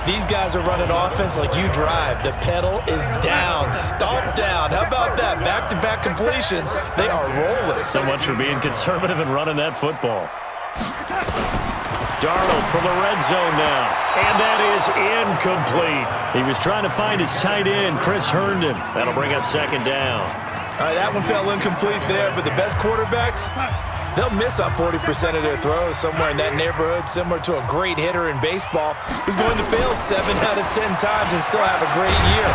These guys are running offense like you drive. The pedal is down, stomped down. How about that? Back-to-back completions. They are rolling. So much for being conservative and running that football. Darnold from the red zone now. And that is incomplete. He was trying to find his tight end, Chris Herndon. That'll bring up second down. All right, that one fell incomplete there, but the best quarterbacks, they'll miss on 40% of their throws somewhere in that neighborhood, similar to a great hitter in baseball who's going to fail 7 out of 10 times and still have a great year.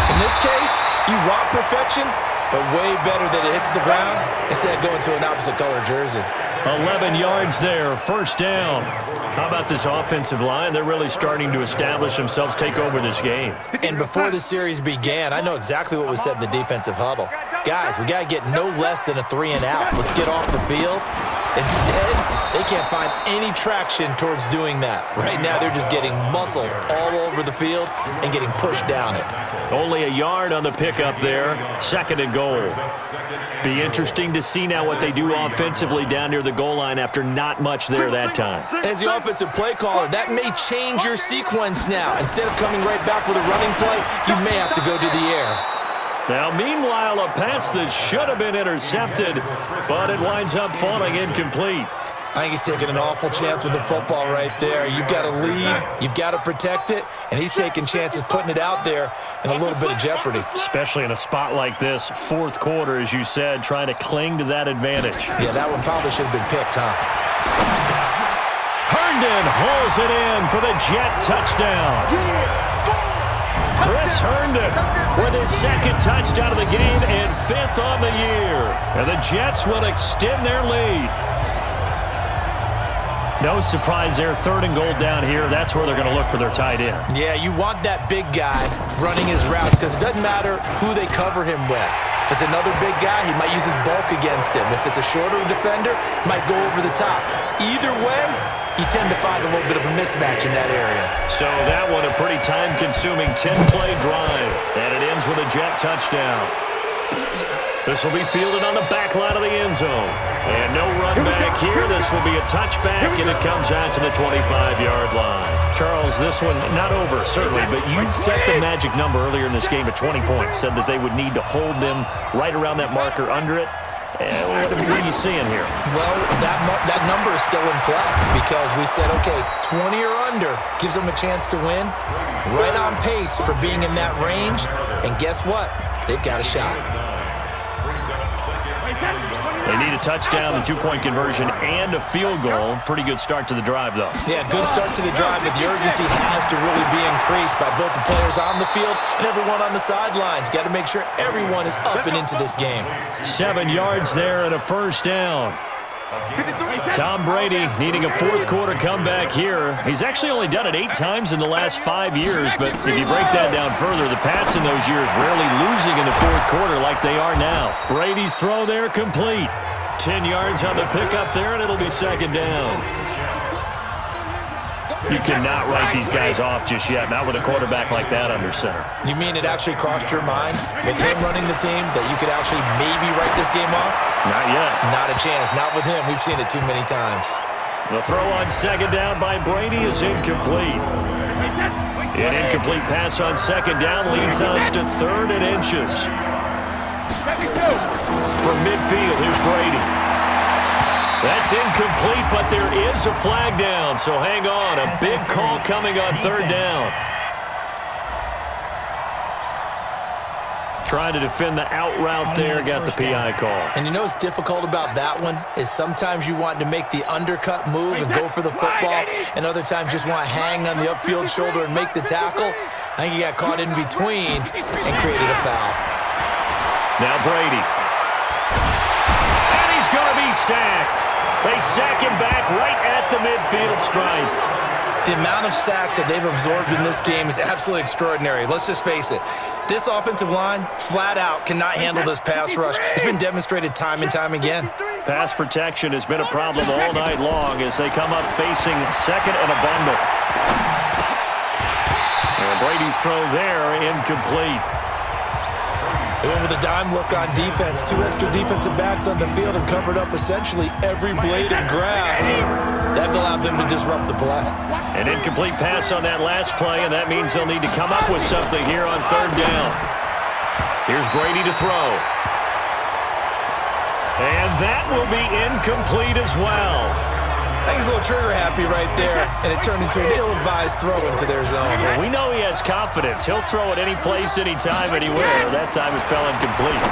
In this case, you want perfection, but way better that it hits the ground instead of going to an opposite color jersey. 11 yards there, first down. How about this offensive line? They're really starting to establish themselves, take over this game. And before the series began, I know exactly what was said in the defensive huddle. Guys, we got to get no less than a 3-and-out. Let's get off the field. Instead, they can't find any traction towards doing that. Right now, they're just getting muscled all over the field and getting pushed down it. Only a yard on the pickup there. Second and goal. Be interesting to see now what they do offensively down near the goal line after not much there that time. As the offensive play caller, that may change your sequence now. Instead of coming right back with a running play, you may have to go to the air. Now, meanwhile, a pass that should have been intercepted, but it winds up falling incomplete. I think he's taking an awful chance with the football right there. You've got to lead, you've got to protect it, and he's taking chances putting it out there in a little bit of jeopardy. Especially in a spot like this, fourth quarter, as you said, trying to cling to that advantage. Yeah, that one probably should have been picked, huh? Herndon hauls it in for the Jet touchdown. Chris Herndon with his second touchdown of the game and 5th on the year. And the Jets will extend their lead. No surprise there, 3rd and goal down here. That's where they're going to look for their tight end. Yeah, you want that big guy running his routes because it doesn't matter who they cover him with. If it's another big guy, he might use his bulk against him. If it's a shorter defender, he might go over the top. Either way, you tend to find a little bit of a mismatch in that area. So that one a pretty time-consuming 10-play drive. And it ends with a Jet touchdown. This will be fielded on the back line of the end zone. And no run back here. This will be a touchback, and it comes out to the 25-yard line. Charles, this one not over, certainly, but you set the magic number earlier in this game at 20 points, said that they would need to hold them right around that marker under it. What are you seeing here? Well, that number is still in play because we said, okay, 20 or under gives them a chance to win. Right on pace for being in that range. And guess what? They've got a shot. They need a touchdown, a 2-point conversion, and a field goal. Pretty good start to the drive, though. Yeah, good start to the drive, but the urgency has to really be increased by both the players on the field and everyone on the sidelines. Got to make sure everyone is up and into this game. 7 yards there and a first down. Tom Brady needing a fourth-quarter comeback here. He's actually only done it 8 times in the last 5 years, but if you break that down further, the Pats in those years rarely losing in the fourth quarter like they are now. Brady's throw there complete. 10 yards on the pickup there, and it'll be second down. You cannot write these guys off just yet, not with a quarterback like that under center. You mean it actually crossed your mind with him running the team that you could actually maybe write this game off? Not yet. Not a chance. Not with him. We've seen it too many times. The throw on second down by Brady is incomplete. An incomplete pass on second down leads us to 3rd and inches. From midfield, here's Brady. That's incomplete, but there is a flag down, so hang on. A big call coming on 3rd down. Trying to defend the out route there, got the PI call. And you know what's difficult about that one is sometimes you want to make the undercut move and go for the football, and other times just want to hang on the upfield shoulder and make the tackle. I think he got caught in between and created a foul. Now Brady. And he's going to be sacked. They sack him back right at the midfield stripe. The amount of sacks that they've absorbed in this game is absolutely extraordinary. Let's just face it. This offensive line, flat out, cannot handle this pass rush. It's been demonstrated time and time again. Pass protection has been a problem all night long as they come up facing second and a bundle. And Brady's throw there, incomplete. They went with a dime look on defense. 2 extra defensive backs on the field and covered up essentially every blade of grass. That allowed them to disrupt the play. An incomplete pass on that last play, and that means they'll need to come up with something here on third down. Here's Brady to throw. And that will be incomplete as well. I think he's a little trigger happy right there, and it turned into an ill-advised throw into their zone. Well, we know he has confidence. He'll throw it any place, anytime, anywhere. That time it fell incomplete.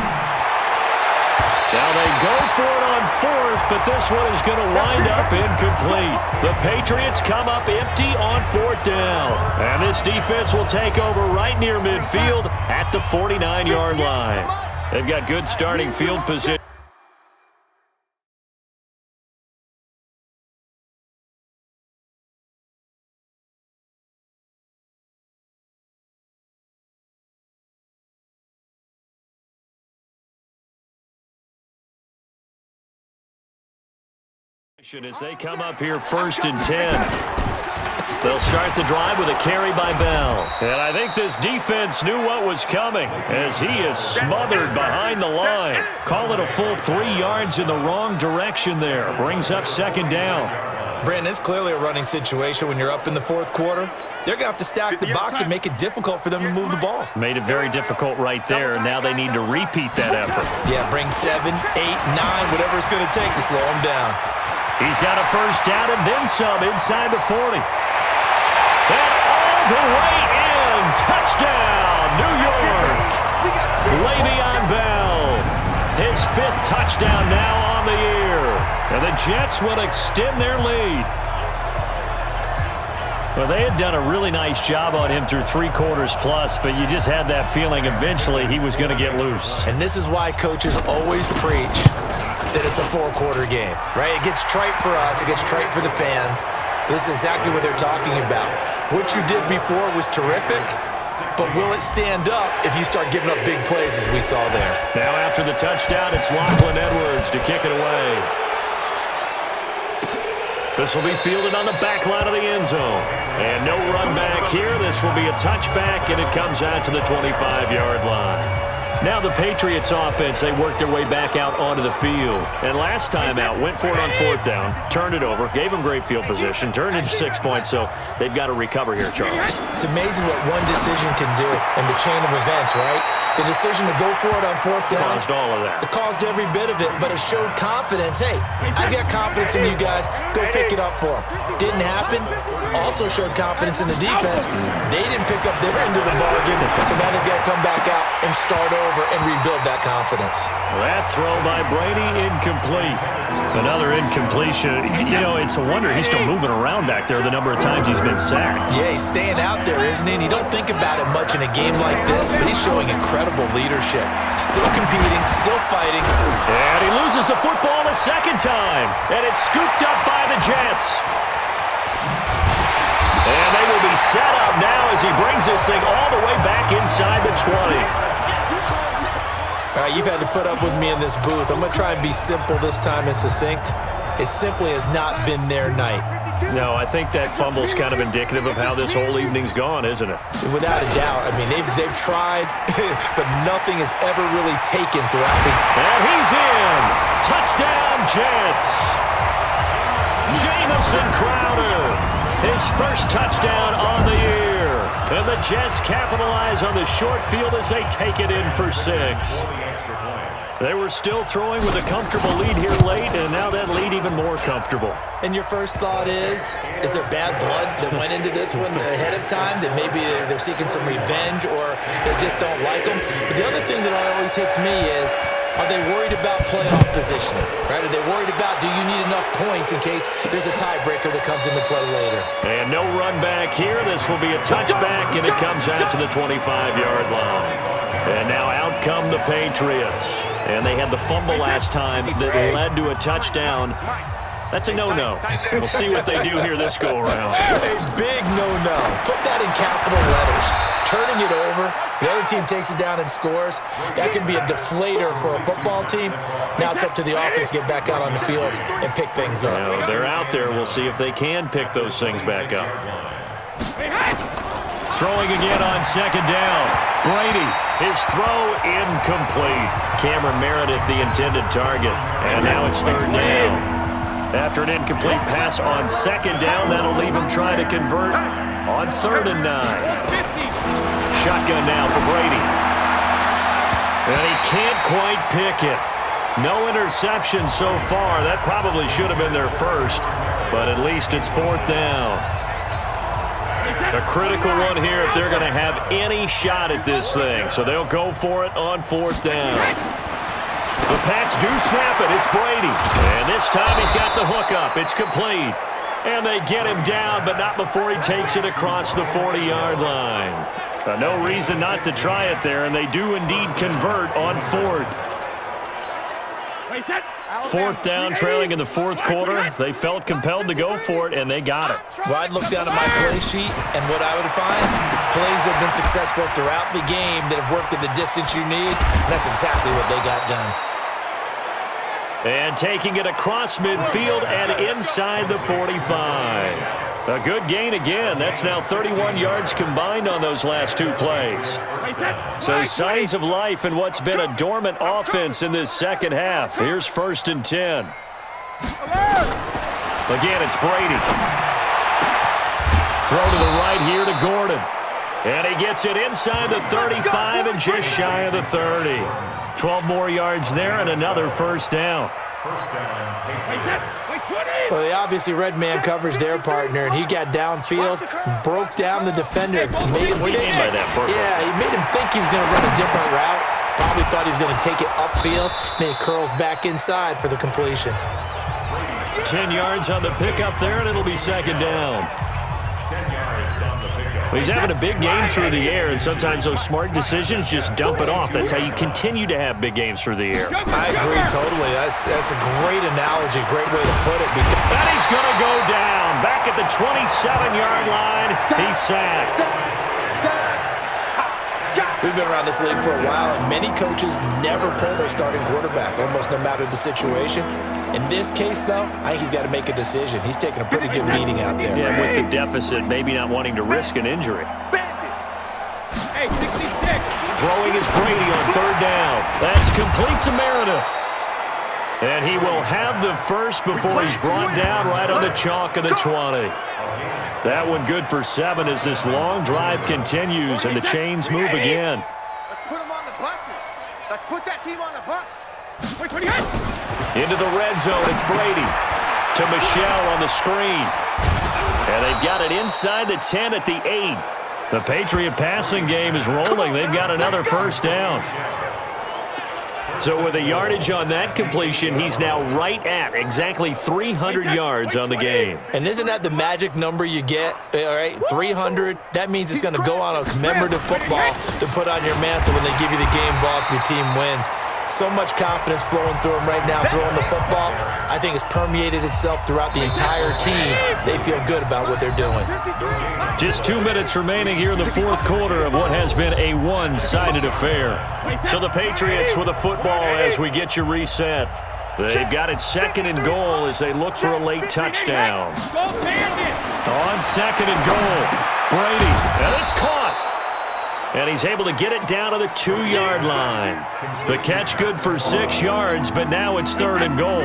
Now they go for it on fourth, but this one is going to wind up incomplete. The Patriots come up empty on fourth down. And this defense will take over right near midfield at the 49-yard line. They've got good starting field position. As they come up here 1st and 10. They'll start the drive with a carry by Bell. And I think this defense knew what was coming as he is smothered behind the line. Call it a full 3 yards in the wrong direction there. Brings up 2nd down. Brandon, it's clearly a running situation when you're up in the 4th quarter. They're going to have to stack the box and make it difficult for them to move the ball. Made it very difficult right there. Now they need to repeat that effort. Yeah, bring 7, 8, 9, whatever it's going to take to slow them down. He's got a first down and then some inside the 40. And all the way in. Touchdown, New York. Le'Veon Bell. His 5th touchdown now on the year. And the Jets will extend their lead. Well, they had done a really nice job on him through 3 quarters plus, but you just had that feeling eventually he was going to get loose. And this is why coaches always preach that it's a 4-quarter game, right? It gets trite for us. It gets trite for the fans. This is exactly what they're talking about. What you did before was terrific, but will it stand up if you start giving up big plays as we saw there? Now after the touchdown, it's Lachlan Edwards to kick it away. This will be fielded on the back line of the end zone. And no run back here. This will be a touchback, and it comes out to the 25-yard line. Now the Patriots offense, they worked their way back out onto the field. And last time out, went for it on 4th down, turned it over, gave them great field position, turned into 6 points, so they've got to recover here, Charles. It's amazing what one decision can do in the chain of events, right? The decision to go for it on 4th down. Caused all of that. It caused every bit of it, but it showed confidence. Hey, I've got confidence in you guys. Go pick it up for them. Didn't happen. Also showed confidence in the defense. They didn't pick up their end of the bargain, so now they've got to come back out and start over and rebuild that confidence. That throw by Brady, incomplete. Another incompletion. You know, it's a wonder he's still moving around back there the number of times he's been sacked. Yeah, he's staying out there, isn't he? And you don't think about it much in a game like this, but he's showing incredible leadership. Still competing, still fighting. And he loses the football a 2nd time. And it's scooped up by the Jets. And they will be set up now as he brings this thing all the way back inside the 20. All right, you've had to put up with me in this booth. I'm going to try and be simple this time and succinct. It simply has not been their night. No, I think that fumble's kind of indicative of how this whole evening's gone, isn't it? Without a doubt. I mean, they've tried, but nothing has ever really taken throughout the... And he's in. Touchdown, Jets. Jamison Crowder. His 1st touchdown on the year. And the Jets capitalize on the short field as they take it in for 6. They were still throwing with a comfortable lead here late, and now that lead even more comfortable. And your first thought is there bad blood that went into this one ahead of time, that maybe they're seeking some revenge or they just don't like them? But the other thing that always hits me is, are they worried about playoff positioning, right? Are they worried about, do you need enough points in case there's a tiebreaker that comes into play later? And no run back here. This will be a touchback, and it comes out to the 25-yard line. And now out come the Patriots. And they had the fumble last time that led to a touchdown. That's a no-no. We'll see what they do here this go-around. A big no-no. Put that in capital letters. Turning it over, the other team takes it down and scores. That can be a deflator for a football team. Now it's up to the offense to get back out on the field and pick things up. Now, they're out there. We'll see if they can pick those things back up. Throwing again on 2nd down. Brady, his throw incomplete. Cameron Meredith, the intended target. And now it's 3rd down. After an incomplete pass on second down, that'll leave him trying to convert on 3rd and 9. Shotgun now for Brady. And he can't quite pick it. No interception so far. That probably should have been their first, but at least it's 4th down. A critical one here if they're going to have any shot at this thing. So they'll go for it on 4th down. The Pats do snap it. It's Brady. And this time he's got the hook up. It's complete. And they get him down, but not before he takes it across the 40-yard line. No reason not to try it there, and they do indeed convert on 4th. 4th down, trailing in the 4th quarter. They felt compelled to go for it, and they got it. Well, I'd look down at my play sheet, and what I would find, plays have been successful throughout the game that have worked at the distance you need, and that's exactly what they got done. And taking it across midfield and inside the 45. A good gain again. That's now 31 yards combined on those last 2 plays. So signs of life in what's been a dormant offense in this second half. Here's 1st and 10. Again, it's Brady. Throw to the right here to Gordon. And he gets it inside the 35 and just shy of the 30. 12 more yards there and another 1st down. Well, they obviously read man coverage their partner, and he got downfield, broke down the defender. What do you mean by that, Burke? Yeah, he made him think he was going to run a different route. Probably thought he was going to take it upfield. Then he curls back inside for the completion. 10 yards on the pickup there, and it'll be 2nd down. He's having a big game through the air, and sometimes those smart decisions just dump it off. That's how you continue to have big games through the air. I agree totally. That's a great analogy, great way to put it. And he's going to go down. Back at the 27-yard line, he's sacked. We've been around this league for a while, and many coaches never pull their starting quarterback, almost no matter the situation. In this case, though, I think he's got to make a decision. He's taking a pretty good beating out there. Yeah, with the deficit, maybe not wanting to risk an injury. Throwing is Brady on 3rd down. That's complete to Meredith. And he will have the first before he's brought down right on the chalk of the 20. That one good for 7 as this long drive continues and the chains move again. Let's put them on the buses. Let's put that team on the bus. Into the red zone, it's Brady. To Michelle on the screen. And they've got it inside the 10 at the 8. The Patriot passing game is rolling. They've got another 1st down. So with the yardage on that completion, he's now right at exactly 300 yards on the game. And isn't that the magic number you get? All right, 300. That means it's going to go on a commemorative football to put on your mantle when they give you the game ball if your team wins. So much confidence flowing through him right now, throwing the football. I think it's permeated itself throughout the entire team. They feel good about what they're doing. Just 2 minutes remaining here in the 4th quarter of what has been a one-sided affair. So the Patriots with a football as we get you reset. They've got it 2nd and goal as they look for a late touchdown. On 2nd and goal, Brady, and it's caught. And he's able to get it down to the 2-yard line. The catch good for 6 yards, but now it's 3rd and goal.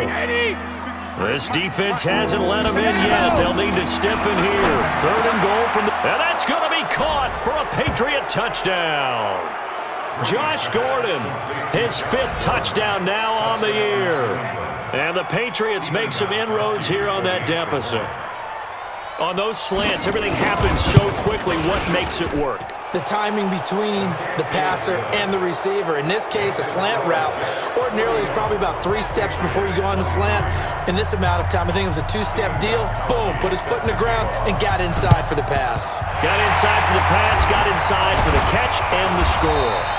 This defense hasn't let him in yet. They'll need to stiffen here. 3rd and goal from the... And that's going to be caught for a Patriot touchdown. Josh Gordon, his 5th touchdown now on the year. And the Patriots make some inroads here on that deficit. On those slants, everything happens so quickly. What makes it work? The timing between the passer and the receiver. In this case, a slant route. Ordinarily, it's probably about 3 steps before you go on the slant. In this amount of time, I think it was a 2-step deal. Boom, put his foot in the ground and got inside for the pass. Got inside for the pass, got inside for the catch and the score.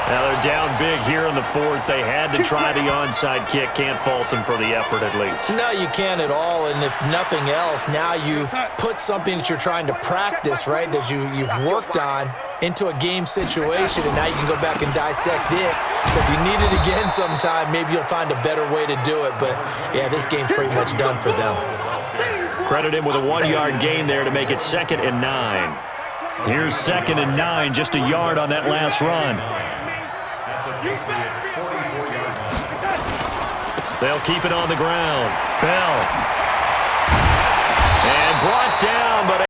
Now they're down big here in the 4th. They had to try the onside kick. Can't fault them for the effort at least. No, you can't at all. And if nothing else, now you've put something that you're trying to practice, right, that you've worked on into a game situation, and now you can go back and dissect it. So if you need it again sometime, maybe you'll find a better way to do it. But, yeah, this game's pretty much done for them. Credit him with a 1-yard gain there to make it 2nd and 9. Here's 2nd and 9, just a yard on that last run. They'll keep it on the ground. Bell. And brought down, but